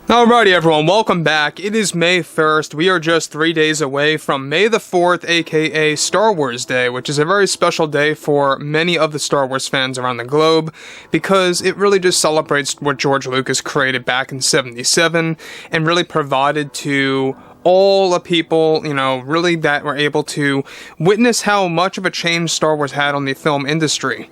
Alrighty everyone, welcome back. It is May 1st. We are just 3 days away from May the 4th, aka Star Wars Day, which is a very special day for many of the Star Wars fans around the globe, because it really just celebrates what George Lucas created back in '77, and really provided to all the people, really that were able to witness how much of a change Star Wars had on the film industry.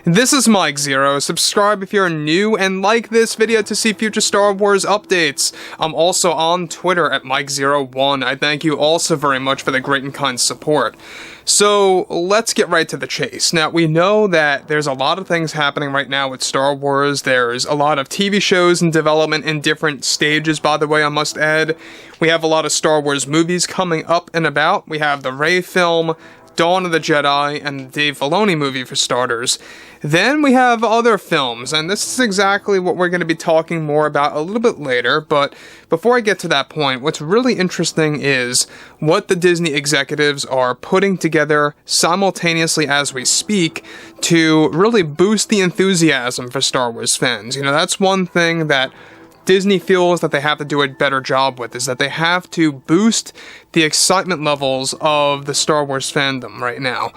This is Mike Zero. Subscribe if you're new and like this video to see future Star Wars updates. I'm also on Twitter at Mike01. I thank you all so very much for the great and kind support. So let's get right to the chase. Now, we know that there's a lot of things happening right now with Star Wars. There's a lot of TV shows in development in different stages, by the way, I must add. We have a lot of Star Wars movies coming up and about. We have the Rey film, Dawn of the Jedi, and the Dave Filoni movie for starters. Then we have other films, and this is exactly what we're going to be talking more about a little bit later, but before I get to that point, what's really interesting is what the Disney executives are putting together simultaneously as we speak to really boost the enthusiasm for Star Wars fans. That's one thing that Disney feels that they have to do a better job with, is that they have to boost the excitement levels of the Star Wars fandom right now.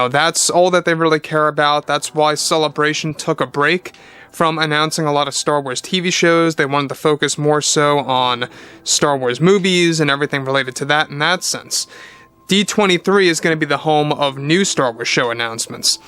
That's all that they really care about. That's why Celebration took a break from announcing a lot of Star Wars TV shows. They wanted to focus more so on Star Wars movies and everything related to that in that sense. D23 is going to be the home of new Star Wars show announcements.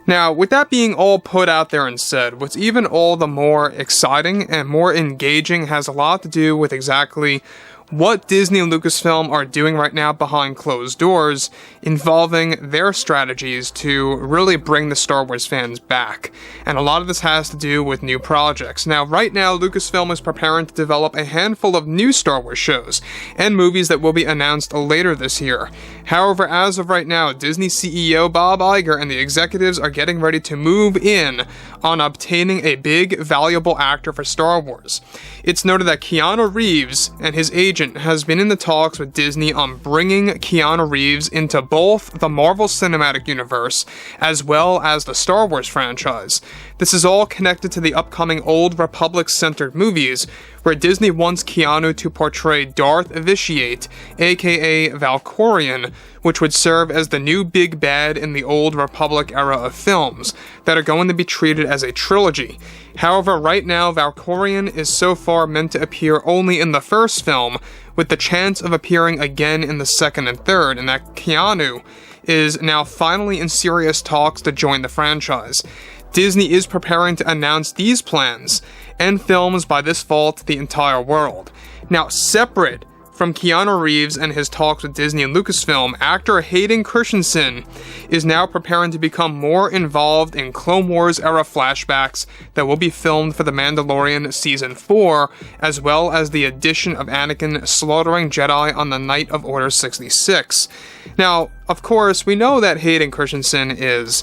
Now, with that being all put out there and said, what's even all the more exciting and more engaging has a lot to do with exactly what Disney and Lucasfilm are doing right now behind closed doors, involving their strategies to really bring the Star Wars fans back. And a lot of this has to do with new projects. Now, right now, Lucasfilm is preparing to develop a handful of new Star Wars shows and movies that will be announced later this year. However, as of right now, Disney CEO Bob Iger and the executives are getting ready to move in on obtaining a big, valuable actor for Star Wars. It's noted that Keanu Reeves and his agent has been in the talks with Disney on bringing Keanu Reeves into both the Marvel Cinematic Universe as well as the Star Wars franchise. This is all connected to the upcoming Old Republic-centered movies, where Disney wants Keanu to portray Darth Vitiate, aka Valkorion, which would serve as the new big bad in the Old Republic era of films, that are going to be treated as a trilogy. However, right now, Valkorion is so far meant to appear only in the first film, with the chance of appearing again in the second and third, and that Keanu is now finally in serious talks to join the franchise. Disney is preparing to announce these plans and films by this fall to the entire world. Now, separate from Keanu Reeves and his talks with Disney and Lucasfilm, actor Hayden Christensen is now preparing to become more involved in Clone Wars era flashbacks that will be filmed for The Mandalorian Season 4, as well as the addition of Anakin slaughtering Jedi on the night of Order 66. Now, of course, we know that Hayden Christensen is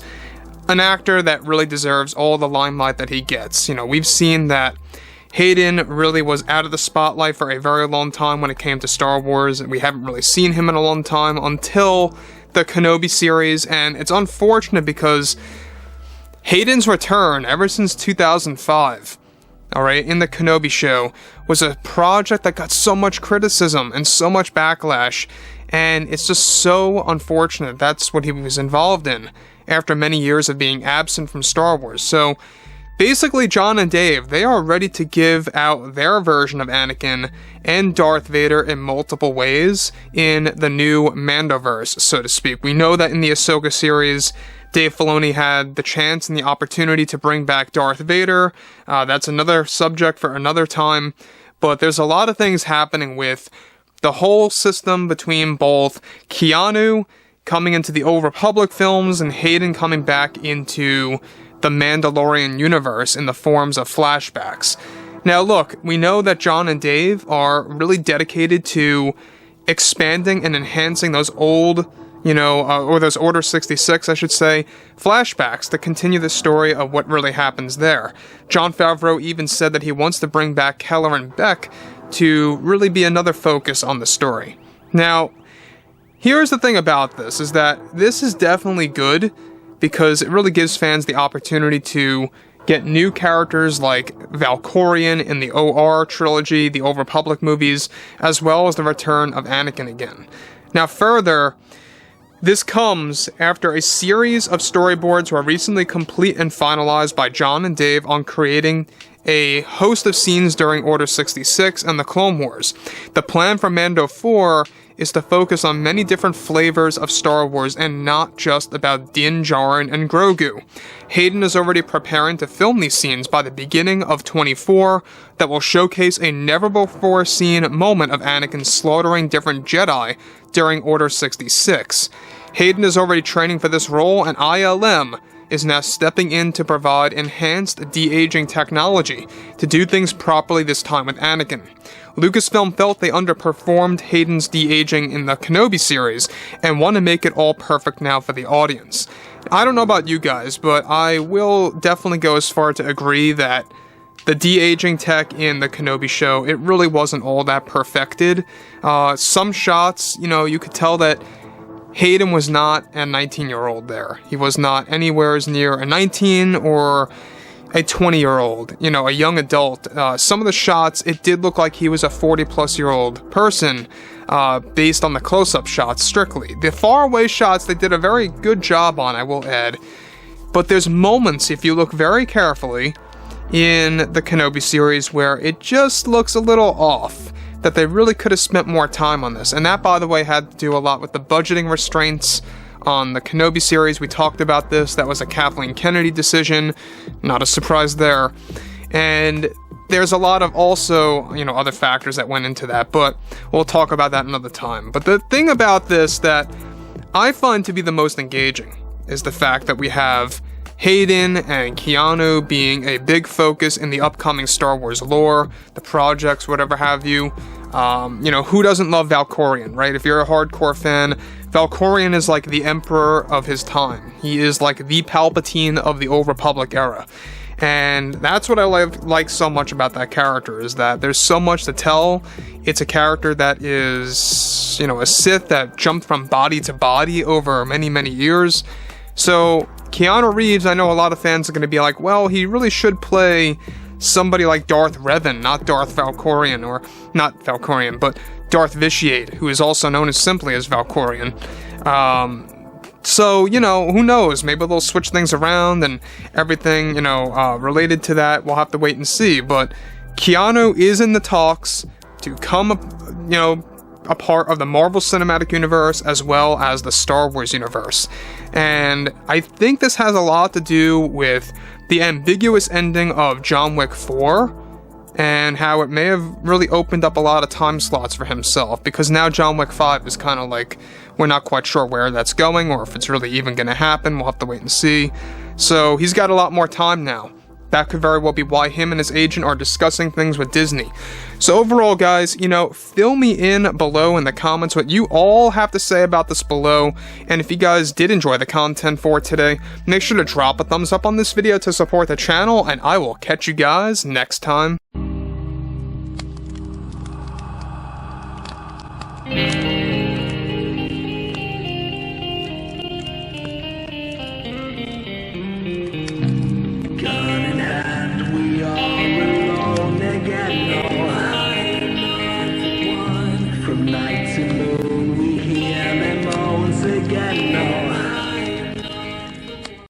an actor that really deserves all the limelight that he gets. We've seen that Hayden really was out of the spotlight for a very long time when it came to Star Wars. We haven't really seen him in a long time until the Kenobi series, and it's unfortunate because Hayden's return ever since 2005, in the Kenobi show, was a project that got so much criticism and so much backlash, and it's just so unfortunate that's what he was involved in after many years of being absent from Star Wars. So basically, John and Dave, they are ready to give out their version of Anakin and Darth Vader in multiple ways in the new Mandoverse, so to speak. We know that in the Ahsoka series, Dave Filoni had the chance and the opportunity to bring back Darth Vader. That's another subject for another time. But there's a lot of things happening with the whole system between both Keanu coming into the Old Republic films and Hayden coming back into the Mandalorian universe in the forms of flashbacks. Now look, we know that John and Dave are really dedicated to expanding and enhancing those old, or those Order 66, I should say, flashbacks to continue the story of what really happens there. Jon Favreau even said that he wants to bring back Keller and Beck to really be another focus on the story. Now, here's the thing about this, is that this is definitely good, because it really gives fans the opportunity to get new characters like Valkorion in the OR trilogy, the Old Republic movies, as well as the return of Anakin again. Now further, this comes after a series of storyboards were recently complete and finalized by John and Dave on creating a host of scenes during Order 66 and the Clone Wars. The plan for Mando 4 is to focus on many different flavors of Star Wars and not just about Din Djarin and Grogu. Hayden is already preparing to film these scenes by the beginning of 24 that will showcase a never-before-seen moment of Anakin slaughtering different Jedi during Order 66. Hayden is already training for this role, and ILM is now stepping in to provide enhanced de-aging technology to do things properly this time with Anakin. Lucasfilm felt they underperformed Hayden's de-aging in the Kenobi series and want to make it all perfect now for the audience. I don't know about you guys, but I will definitely go as far to agree that the de-aging tech in the Kenobi show, it really wasn't all that perfected. Some shots, you could tell that Hayden was not a 19-year-old there. He was not anywhere as near a 19 or a 20-year-old, a young adult. Some of the shots, it did look like he was a 40-plus-year-old person, based on the close-up shots strictly. The far-away shots, they did a very good job on, I will add. But there's moments, if you look very carefully, in the Kenobi series where it just looks a little off, that they really could have spent more time on this. And that, by the way, had to do a lot with the budgeting restraints on the Kenobi series. We talked about this. That was a Kathleen Kennedy decision. Not a surprise there. And there's a lot of also, other factors that went into that, but we'll talk about that another time. But the thing about this that I find to be the most engaging is the fact that we have Hayden and Keanu being a big focus in the upcoming Star Wars lore, the projects, whatever have you. Who doesn't love Valkorion, right? If you're a hardcore fan, Valkorion is like the emperor of his time. He is like the Palpatine of the Old Republic era. And that's what I like so much about that character, is that there's so much to tell. It's a character that is, a Sith that jumped from body to body over many, many years. So Keanu Reeves, I know a lot of fans are going to be like, well, he really should play somebody like Darth Revan, not Darth Valkorion, or not Valkorion, but Darth Vitiate, who is also known as simply as Valkorion. So, who knows? Maybe they'll switch things around and everything, related to that. We'll have to wait and see. But Keanu is in the talks to come, a part of the Marvel Cinematic Universe as well as the Star Wars universe. And I think this has a lot to do with the ambiguous ending of John Wick 4 and how it may have really opened up a lot of time slots for himself, because now John Wick 5 is kind of like, we're not quite sure where that's going or if it's really even going to happen. We'll have to wait and see. So he's got a lot more time now. That could very well be why him and his agent are discussing things with Disney. So overall, guys, fill me in below in the comments what you all have to say about this below. And if you guys did enjoy the content for today, make sure to drop a thumbs up on this video to support the channel, and I will catch you guys next time. Night to moon, we hear them moans again. No.